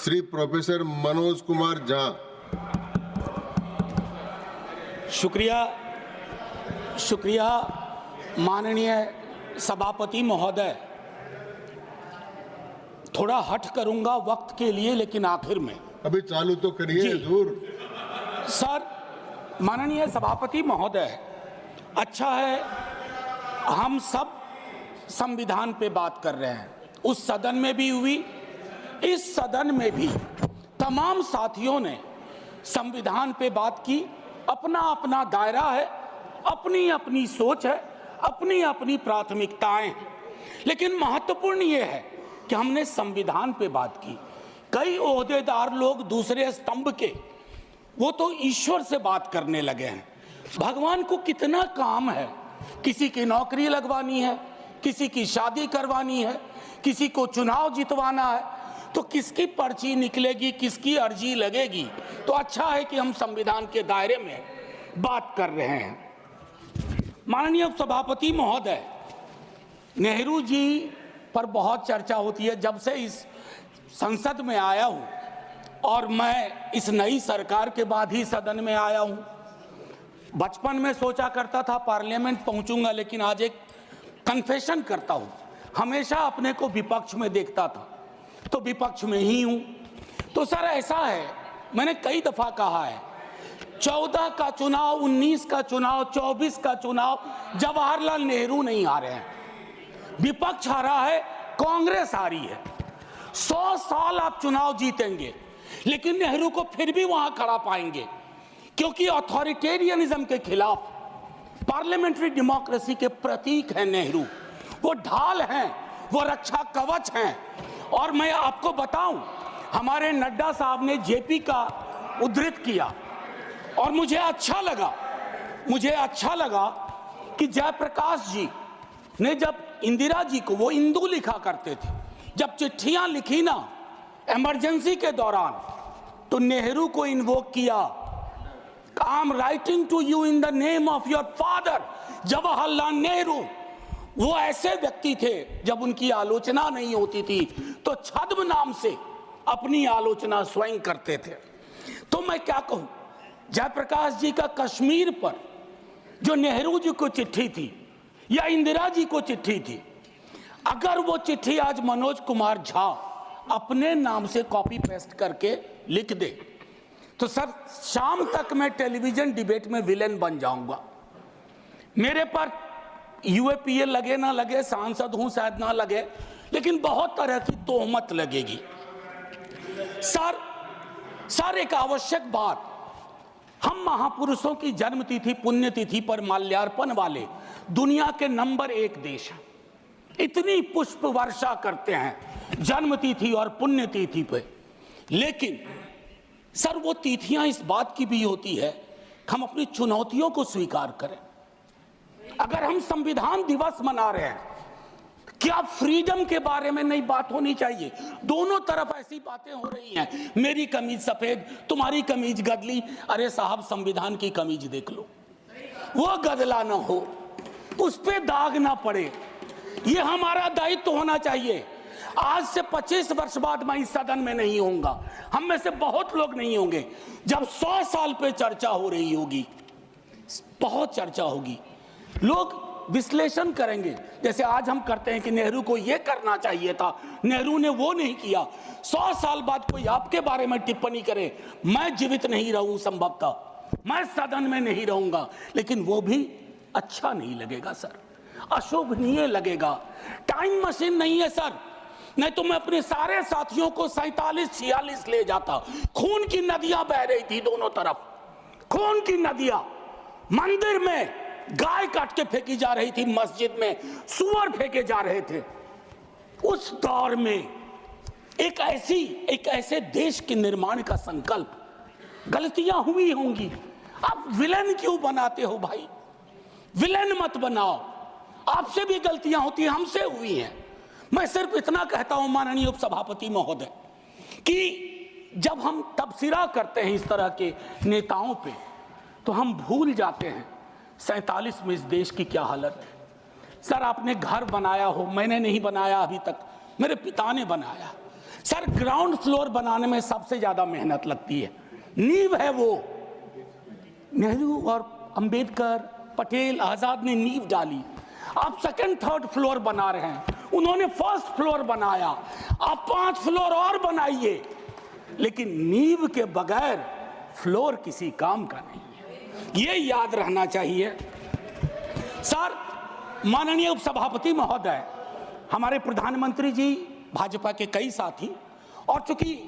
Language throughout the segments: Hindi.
श्री प्रोफेसर मनोज कुमार झा। शुक्रिया माननीय सभापति महोदय। थोड़ा हट करूंगा वक्त के लिए, लेकिन आखिर में अभी चालू तो करिए हुजूर। सर, माननीय सभापति महोदय, अच्छा है हम सब संविधान पे बात कर रहे हैं। उस सदन में भी हुई, इस सदन में भी तमाम साथियों ने संविधान पे बात की। अपना अपना दायरा है, अपनी अपनी सोच है, अपनी अपनी प्राथमिकताएं हैं, लेकिन महत्वपूर्ण ये है कि हमने संविधान पे बात की। कई ओहदेदार लोग दूसरे स्तंभ के, वो तो ईश्वर से बात करने लगे हैं। भगवान को कितना काम है, किसी की नौकरी लगवानी है, किसी की शादी करवानी है, किसी को चुनाव जितवाना है, तो किसकी पर्ची निकलेगी, किसकी अर्जी लगेगी। तो अच्छा है कि हम संविधान के दायरे में बात कर रहे हैं। माननीय सभापति महोदय, नेहरू जी पर बहुत चर्चा होती है जब से इस संसद में आया हूं, और मैं इस नई सरकार के बाद ही सदन में आया हूं। बचपन में सोचा करता था पार्लियामेंट पहुंचूंगा, लेकिन आज एक कन्फेशन करता हूं, हमेशा अपने को विपक्ष में देखता था, तो विपक्ष में ही हूं। तो सर ऐसा है, मैंने कई दफा कहा है, 14 का चुनाव, 19 का चुनाव, 24 का चुनाव जवाहरलाल नेहरू नहीं हारे हैं, विपक्ष हारा है, कांग्रेस हारी है। 100 साल आप चुनाव जीतेंगे, लेकिन नेहरू को फिर भी वहां खड़ा पाएंगे, क्योंकि अथॉरिटेरियनिज्म के खिलाफ, पार्लियामेंट्री डेमोक्रेसी के प्रतीक हैं नेहरू। वो ढाल हैं, वो रक्षा कवच हैं। और मैं आपको बताऊं, हमारे नड्डा साहब ने जेपी का उद्धृत किया, और मुझे अच्छा लगा कि जयप्रकाश जी ने जब इंदिरा जी को, वो इंदू लिखा करते थे, जब चिट्ठियां लिखी ना इमरजेंसी के दौरान, तो नेहरू को इन्वोक किया। I am writing to you in the name of your father Jawaharlal Nehru. वो ऐसे व्यक्ति थे, जब उनकी आलोचना नहीं होती थी तो छद्म नाम से अपनी आलोचना स्वयं करते थे। तो मैं क्या कहूं, जयप्रकाश जी का कश्मीर पर जो नेहरू जी को चिट्ठी थी या इंदिरा जी को चिट्ठी थी, अगर वो चिट्ठी आज मनोज कुमार झा अपने नाम से कॉपी पेस्ट करके लिख दे, तो सर शाम तक मैं टेलीविजन डिबेट में विलेन बन जाऊंगा। मेरे पर यूएपीए लगे ना लगे, सांसद हूं शायद ना लगे, लेकिन बहुत तरह की तोहमत लगेगी। सर एक आवश्यक बात, हम महापुरुषों की जन्मतिथि पुण्यतिथि पर माल्यार्पण वाले दुनिया के नंबर 1 देश हैं। इतनी पुष्प वर्षा करते हैं जन्मतिथि और पुण्यतिथि पे, लेकिन सर वो तिथियां इस बात की भी होती है कि हम अपनी चुनौतियों को स्वीकार करें। अगर हम संविधान दिवस मना रहे हैं, क्या फ्रीडम के बारे में नहीं बात होनी चाहिए? दोनों तरफ ऐसी बातें हो रही हैं, मेरी कमीज सफेद, तुम्हारी कमीज गदली। अरे साहब, संविधान की कमीज देख लो, वो गदला ना हो, उस पे दाग ना पड़े, ये हमारा दायित्व होना चाहिए। आज से 25 वर्ष बाद मैं इस सदन में नहीं होऊंगा, हम में से बहुत लोग नहीं होंगे। जब 100 साल पे चर्चा हो रही होगी, बहुत चर्चा होगी, लोग विश्लेषण करेंगे, जैसे आज हम करते हैं कि नेहरू को यह करना चाहिए था, नेहरू ने वो नहीं किया। 100 साल बाद कोई आपके बारे में टिप्पणी करे, मैं जीवित नहीं रहूं, संभवतः मैं सदन में नहीं रहूंगा, लेकिन वो भी अच्छा नहीं लगेगा सर, अशोभनीय लगेगा। टाइम मशीन नहीं है सर, नहीं तो मैं अपने सारे साथियों को 47-46 ले जाता। खून की नदियां बह रही थी दोनों तरफ, खून की नदियां, मंदिर में गाय काट के फेंकी जा रही थी, मस्जिद में सुअर फेंके जा रहे थे। उस दौर में एक ऐसे देश के निर्माण का संकल्प, गलतियां हुई होंगी। आप विलेन क्यों बनाते हो भाई? विलेन मत बनाओ, आपसे भी गलतियां होती हैं, हमसे हुई हैं। मैं सिर्फ इतना कहता हूं माननीय उपसभापति महोदय, कि जब हम तबसरा करते हैं इस तरह के नेताओं पे, तो हम भूल जाते हैं 47 में इस देश की क्या हालत है। सर आपने घर बनाया हो, मैंने नहीं बनाया अभी तक, मेरे पिता ने बनाया। सर ग्राउंड फ्लोर बनाने में सबसे ज्यादा मेहनत लगती है, नींव है वो। नेहरू और अंबेडकर, पटेल, आजाद ने नींव डाली, आप सेकंड थर्ड फ्लोर बना रहे हैं, उन्होंने फर्स्ट फ्लोर बनाया, आप 5 फ्लोर और बनाइए, लेकिन नींव के बगैर फ्लोर किसी काम का नहीं है, ये याद रहना चाहिए। सर माननीय उपसभापति महोदय, हमारे प्रधानमंत्री जी, भाजपा के कई साथी, और चूंकि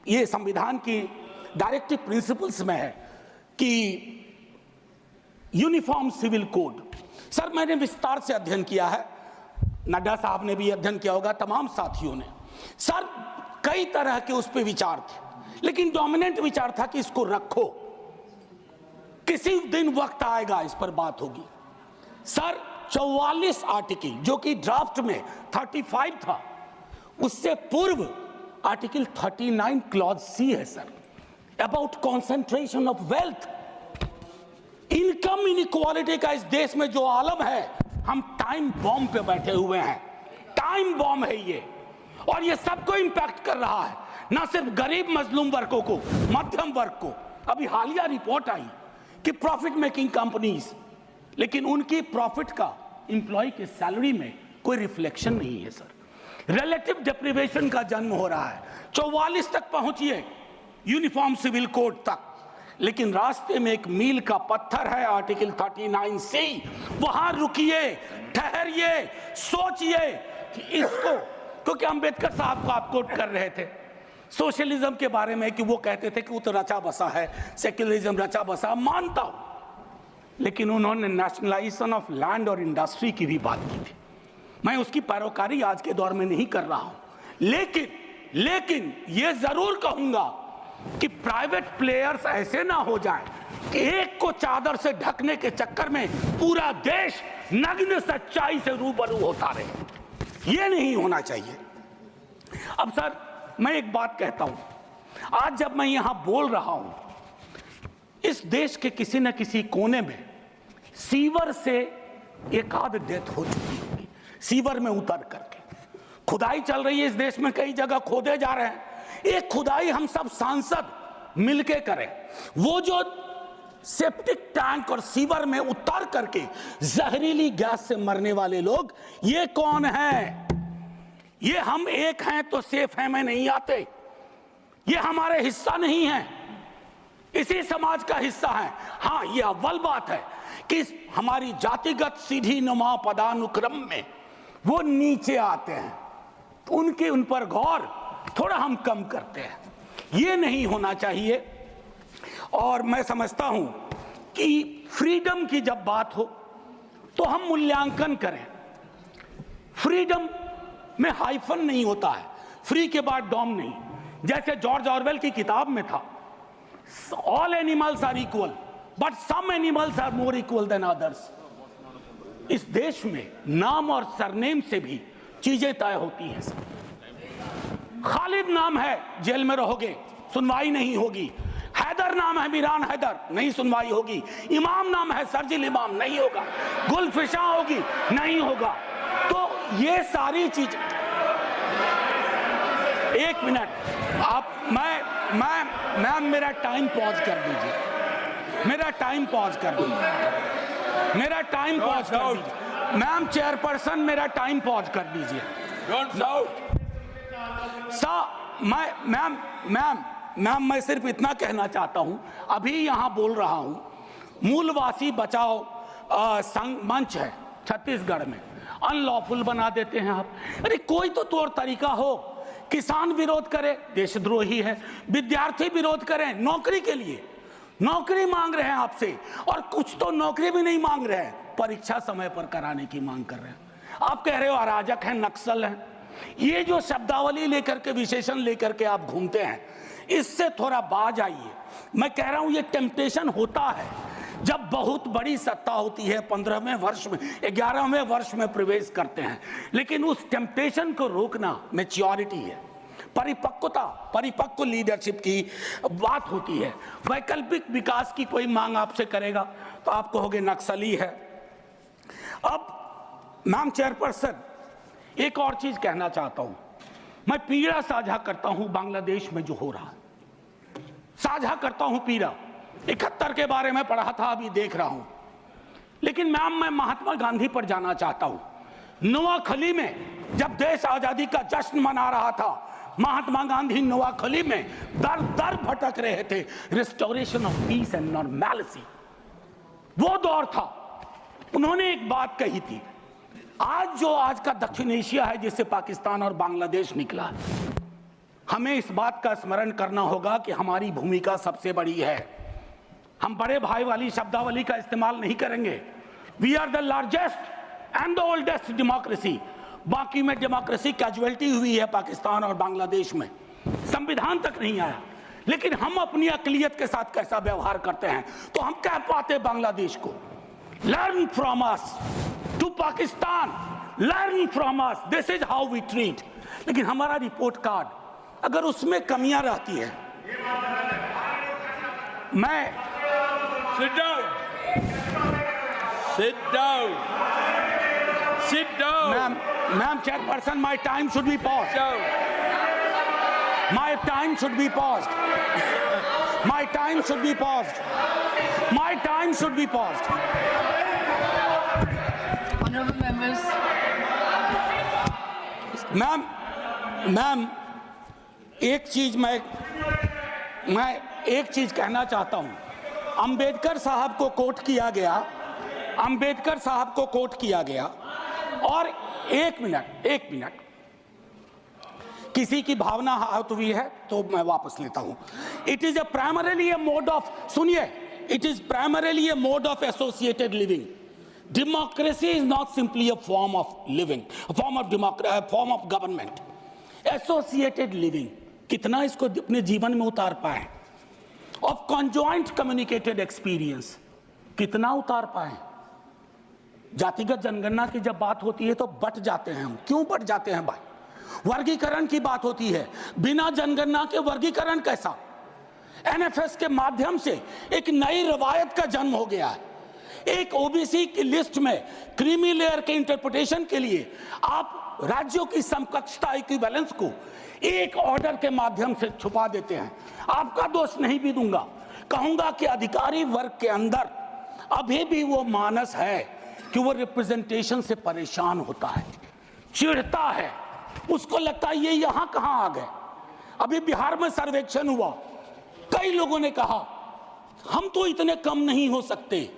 ये संविधान की डायरेक्टिव प्रिंसिपल्स में है कि यूनिफॉर्म सिविल कोड, सर मैंने विस्तार से अध्ययन किया है, नड्डा साहब ने भी अध्ययन किया होगा, तमाम साथियों ने। सर कई तरह के उस पर विचार थे, लेकिन डोमिनेंट विचार था कि इसको रखो, किसी दिन वक्त आएगा इस पर बात होगी। सर 44 आर्टिकल जो कि ड्राफ्ट में 35 था, उससे पूर्व आर्टिकल 39 क्लॉज सी है sir, about concentration of wealth. Income inequality का इस देश में जो आलम है, हम टाइम बॉम्ब पे बैठे हुए हैं, टाइम बॉम्ब है ये, और ये सबको इंपैक्ट कर रहा है, ना सिर्फ गरीब मजलूम वर्गों को, मध्यम वर्ग को। अभी हालिया रिपोर्ट आई कि प्रॉफिट मेकिंग कंपनीज, लेकिन उनकी प्रॉफिट का एम्प्लॉय के सैलरी में कोई रिफ्लेक्शन नहीं है सर। रिलेटिव डिप्रिवेशन का जन्म हो रहा है, 44 तक पहुंचिए यूनिफॉर्म सिविल कोड तक, लेकिन रास्ते में एक मील का पत्थर है आर्टिकल 39C, वहां रुकिए, ठहरिए, सोचिए कि इसको, क्योंकि अंबेडकर साहब को आप कोट कर रहे थे सोशलिज्म के बारे में कि वो कहते थे कि वो तो रचा बसा है, सेक्युलरिज्म रचा बसा, मानता हूं, लेकिन उन्होंने नेशनलाइजेशन ऑफ लैंड और इंडस्ट्री की भी बात की थी। मैं उसकी पैरोकारी आज के दौर में नहीं कर रहा हूं, लेकिन ये जरूर कहूंगा कि प्राइवेट प्लेयर्स ऐसे ना हो जाएं कि एक को चादर से ढकने के चक्कर में पूरा देश नग्न सच्चाई से रूबरू होता रहे, ये नहीं होना चाहिए। अब सर मैं एक बात कहता हूं, आज जब मैं यहां बोल रहा हूं, इस देश के किसी न किसी कोने में सीवर से एक आध डेथ हो चुकी होगी, सीवर में उतर करके खुदाई चल रही है इस देश में, कई जगह खोदे जा रहे हैं। एक खुदाई हम सब सांसद मिलके करें, वो जो सेप्टिक टैंक और सीवर में उतर करके जहरीली गैस से मरने वाले लोग, ये कौन है? ये हम एक हैं तो सेफ हैं में नहीं आते, ये हमारे हिस्सा नहीं है, इसी समाज का हिस्सा है। हाँ, ये अव्वल बात है कि हमारी जातिगत सीधी नुमा पदानुक्रम में वो नीचे आते हैं, तो उन पर गौर थोड़ा हम कम करते हैं, ये नहीं होना चाहिए। और मैं समझता हूं कि फ्रीडम की जब बात हो तो हम मूल्यांकन करें। फ्रीडम में हाइफन नहीं होता है, फ्री के बाद डॉम नहीं, जैसे जॉर्ज ऑरवेल की किताब में था, all animals are equal but some animals are more equal than others. इस देश में नाम और सरनेम से भी चीजें तय होती हैं सर। खालिद नाम है, जेल में रहोगे, सुनवाई नहीं होगी। हैदर नाम है, मीरान हैदर, नहीं सुनवाई होगी। इमाम नाम है, सरजिल इमाम, नहीं होगा। गुलफिशा होगी, नहीं होगा। तो ये सारी चीज, एक मिनट आप, मैं मेरा टाइम पॉज कर दीजिए, मेरा टाइम पॉज कर दीजिए, मेरा टाइम पॉज कर दीजिए। मैम चेयरपर्सन, मेरा टाइम पॉज कर दीजिए। मैम मैं सिर्फ इतना कहना चाहता हूं, अभी यहां बोल रहा हूं, मूलवासी बचाओ संघ मंच है छत्तीसगढ़ में, अनलॉफुल बना देते हैं आप। अरे कोई तो तौर तरीका हो, किसान विरोध करे, देशद्रोही है। विद्यार्थी विरोध करें नौकरी के लिए, नौकरी मांग रहे हैं आपसे, और कुछ तो नौकरी भी नहीं मांग रहे हैं, परीक्षा समय पर कराने की मांग कर रहे हैं। आप कह रहे हो अराजक हैं, नक्सल हैं। ये जो शब्दावली लेकर के, विशेषण लेकर के आप घूमते हैं, इससे थोड़ा बाज आइए। मैं कह रहा हूं ये टेम्पटेशन होता है जब बहुत बड़ी सत्ता होती है, 15वें वर्ष में, 11वें वर्ष में प्रवेश करते हैं, लेकिन उस टेम्पटेशन को रोकना मैच्योरिटी है, परिपक्वता, परिपक्व लीडरशिप की बात होती है। वैकल्पिक विकास की कोई मांग आपसे करेगा तो आप कहोगे नक्सली है। अब मैम चेयरपर्सन, एक और चीज कहना चाहता हूं, मैं पीड़ा साझा करता हूं बांग्लादेश में जो हो रहा है, साझा करता हूं पीड़ा। 71 के बारे में पढ़ा था, अभी देख रहा हूं। लेकिन मैं महात्मा गांधी पर जाना चाहता हूं। नोआखली में जब देश आजादी का जश्न मना रहा था, महात्मा गांधी नोआखली में दर दर भटक रहे थे, restoration of peace and normality, वो दौर था। उन्होंने एक बात कही थी, आज का दक्षिण एशिया है जिससे पाकिस्तान और बांग्लादेश निकला है, हमें इस बात का स्मरण करना होगा कि हमारी भूमिका सबसे बड़ी है। हम बड़े भाई वाली शब्दावली का इस्तेमाल नहीं करेंगे। We are the largest and the oldest democracy. बाकी में डेमोक्रेसी कैजुअलिटी हुई है पाकिस्तान और बांग्लादेश में, संविधान तक नहीं आया। लेकिन हम अपनी अकलियत के साथ कैसा व्यवहार करते हैं, तो हम कह पाते बांग्लादेश को, learn from us, to Pakistan learn from us, this is how we treat. लेकिन हमारा रिपोर्ट कार्ड अगर उसमें कमियां रहती है, मैं Sit down. Sit down. Sit down. Ma'am, chairperson, my time should be paused. Down. My time should be paused. My time should be paused. My time should be paused. Honorable members. Ma'am, एक चीज मैं एक चीज कहना चाहता हूं। अंबेडकर साहब को कोट किया गया, अंबेडकर साहब को कोट किया गया, और एक मिनट किसी की भावना आहत हुई है तो मैं वापस लेता हूं। It is primarily a mode of, सुनिए, it is primarily a mode of associated living. Democracy is not simply a form of living, form of government. Associated living, कितना इसको अपने जीवन में उतार पाए? ऑफ कॉन्जॉइंट कम्युनिकेटेड एक्सपीरियंस, कितना उतार पाए? जातिगत जनगणना की जब बात होती है तो बट जाते हैं हम। क्यों बट जाते हैं भाई? वर्गीकरण की बात होती है, बिना जनगणना के वर्गीकरण कैसा? एनएफएस के माध्यम से एक नई रवायत का जन्म हो गया है। एक ओबीसी की लिस्ट में क्रीमी लेयर के इंटरप्रिटेशन के लिए आप राज्यों की समकक्षता इक्विवेलेंस को एक ऑर्डर के माध्यम से छुपा देते हैं। आपका दोष नहीं भी दूंगा, कहूंगा कि अधिकारी वर्ग के अंदर अभी भी वो मानस है कि वो रिप्रेजेंटेशन से परेशान होता है, चिढ़ता है, उसको लगता है ये यहां कहां आ गए। अभी बिहार में सर्वेक्षण हुआ, कई लोगों ने कहा हम तो इतने कम नहीं हो सकते।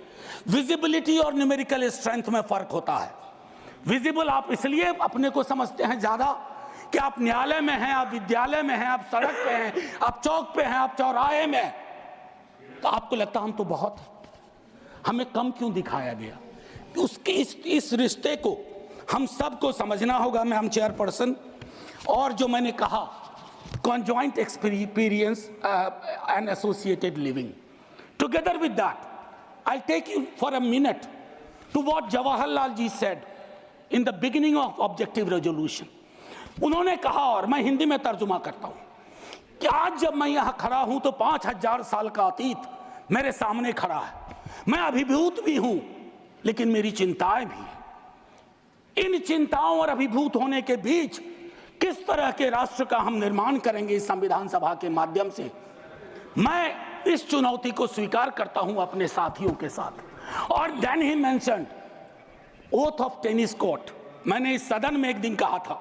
विजिबिलिटी और न्यूमेरिकल स्ट्रेंथ में फर्क होता है। विजिबल आप इसलिए अपने को समझते हैं ज्यादा कि आप न्यायालय में हैं, आप विद्यालय में हैं, आप सड़क पे हैं, आप चौक पे हैं, आप चौराहे में हैं, तो आपको लगता हम तो बहुत, हमें कम क्यों दिखाया गया? उसके इस रिश्ते को हम सबको समझना होगा। मैम चेयरपर्सन, और जो मैंने कहा conjoint experience and associated living, together with that I'll take you for a minute to what Jawaharlal ji said in the beginning of objective resolution. उन्होंने कहा, और मैं हिंदी में तर्जुमा करता हूं, कि आज जब मैं यहां खड़ा हूं तो 5000 साल का अतीत मेरे सामने खड़ा है। मैं अभिभूत भी हूं, लेकिन मेरी चिंताएं भी हैं। इन चिंताओं और अभिभूत होने के बीच किस तरह के राष्ट्र का हम निर्माण करेंगे इस संविधान सभा के माध्यम से, मैं इस चुनौती को स्वीकार करता हूं अपने साथियों के साथ। और then he mentioned oath of tennis court. मैंने इस सदन में एक दिन कहा था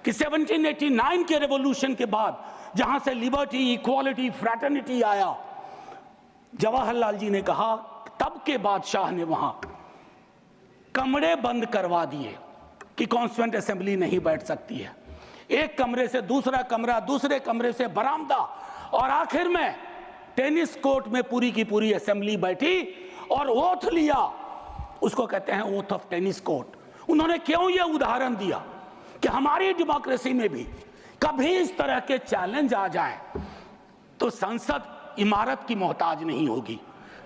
कि 1789 के रेवोल्यूशन के बाद जहां से लिबर्टी, इक्वालिटी, फ्रैटर्निटी आया, जवाहरलाल जी ने कहा तब के बादशाह ने वहां कमरे बंद करवा दिए कि कॉन्स्टिट्यूएंट असेंबली नहीं बैठ सकती है। एक कमरे से दूसरा कमरा, दूसरे कमरे से बरामदा, और आखिर में टेनिस कोर्ट में पूरी की पूरी असेंबली बैठी और ओथ लिया। उसको कहते हैं ओथ ऑफ टेनिस कोर्ट। उन्होंने क्यों यह उदाहरण दिया कि हमारी डेमोक्रेसी में भी कभी इस तरह के चैलेंज आ जाए तो संसद इमारत की मोहताज नहीं होगी।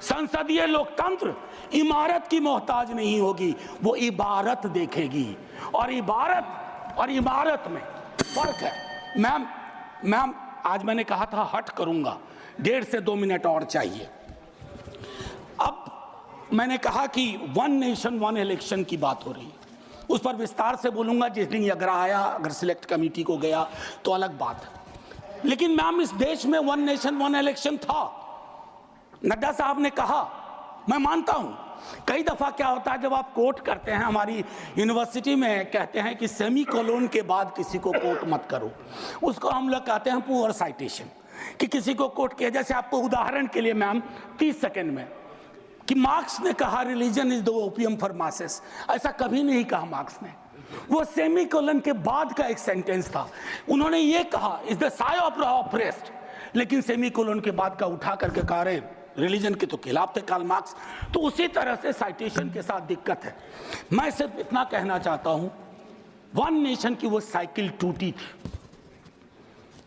संसदीय लोकतंत्र इमारत की मोहताज नहीं होगी, वो इबारत देखेगी। और इबारत में फर्क है। मैम आज मैंने कहा था हट करूंगा, 1.5 से 2 मिनट और चाहिए। अब मैंने कहा कि 1 नेशन 1 इलेक्शन की बात हो रही है। उस पर विस्तार से बोलूंगा जिस दिन ये आया, अगर सिलेक्ट कमेटी को गया तो अलग बात है। लेकिन मैम, इस देश में 1 नेशन 1 इलेक्शन था। नड्डा साहब ने कहा, मैं मानता हूं, कई दफा क्या होता है जब आप कोट करते हैं, हमारी यूनिवर्सिटी में कहते हैं कि सेमी कोलोन के बाद किसी को कोट मत करो, उसको हम लोग कहते हैं पुअर साइटेशन, कि किसी को कोट किया। जैसे आपको उदाहरण के लिए मैम 30 सेकंड में, कि मार्क्स ने कहा religion is the opium for masses, ऐसा कभी नहीं कहा मार्क्स ने। वो सेमी कोलन के बाद का एक सेंटेंस था, उन्होंने ये कहा is the Sai of the oppressed, लेकिन सेमी कोलन के बाद का उठा करके कहा रहे रिलीजन के तो खिलाफ थे कार्ल मार्क्स। तो उसी तरह से साइटेशन के साथ दिक्कत है। मैं सिर्फ इतना कहना चाहता हूं, 1 नेशन की वो साइकिल टूटी थी,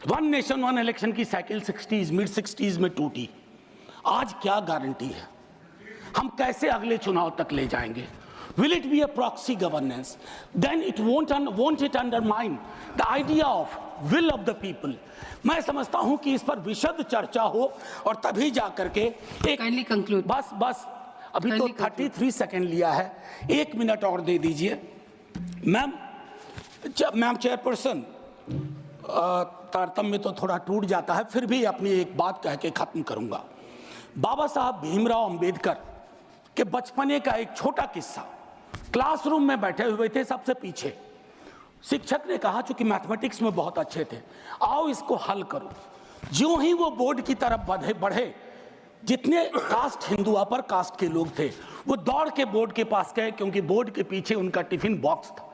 1 नेशन 1 इलेक्शन की साइकिल 60s मिड 60s में टूटी। आज क्या गारंटी है, हम कैसे अगले चुनाव तक ले जाएंगे? Will it be a proxy governance? Then it won't it undermine the idea of will of the people? मैं समझता हूं कि इस पर विशद चर्चा हो और तभी जा करके एक Kindly conclude. बस अभी तो 33 सेकंड लिया है, 1 मिनट और दे दीजिए। मैम चेयरपर्सन, तारतम्य तो थोड़ा टूट जाता है, फिर भी अपनी एक बात कह के खत्म करूंगा। बाबा साहब भीमराव अंबेडकर के बचपने का एक छोटा किस्सा। क्लासरूम में बैठे हुए थे सबसे पीछे, शिक्षक ने कहा, चूंकि मैथमेटिक्स में बहुत अच्छे थे, आओ इसको हल करो। ज्यों ही वो बोर्ड की तरफ बढ़े, जितने कास्ट हिंदू अपर कास्ट के लोग थे वो दौड़ के बोर्ड के पास गए, क्योंकि बोर्ड के पीछे उनका टिफिन बॉक्स था।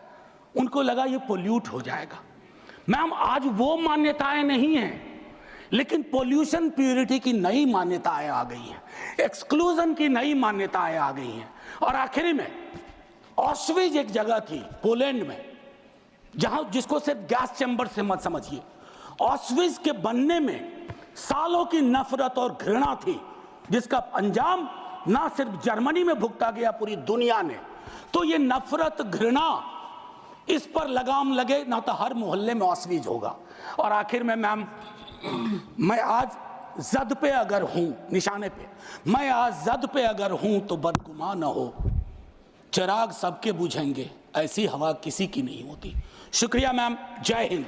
उनको लगा ये पोल्यूट हो जाएगा। मैम, आज वो मान्यताएं नहीं हैं, लेकिन पोल्यूशन प्योरिटी की नई मान्यताएं आ गई हैं, एक्सक्लूजन की नई मान्यताएं आ गई हैं। और आखिरी में ऑस्विज एक जगह थी पोलैंड में, जहां जिसको सिर्फ गैस चैम्बर से मत समझिए, ऑस्विज के बनने में सालों की नफरत और घृणा थी, जिसका अंजाम ना सिर्फ जर्मनी में भुगता गया, पूरी दुनिया ने। तो ये नफरत घृणा, इस पर लगाम लगे ना तो हर मोहल्ले में ऑस्विज होगा। और आखिर में मैम, मैं आज जद पे अगर हूं, निशाने पे, मैं आज जद पे अगर हूं तो बदगुमान न हो, चिराग सबके बुझेंगे, ऐसी हवा किसी की नहीं होती। शुक्रिया मैम, जय हिंद।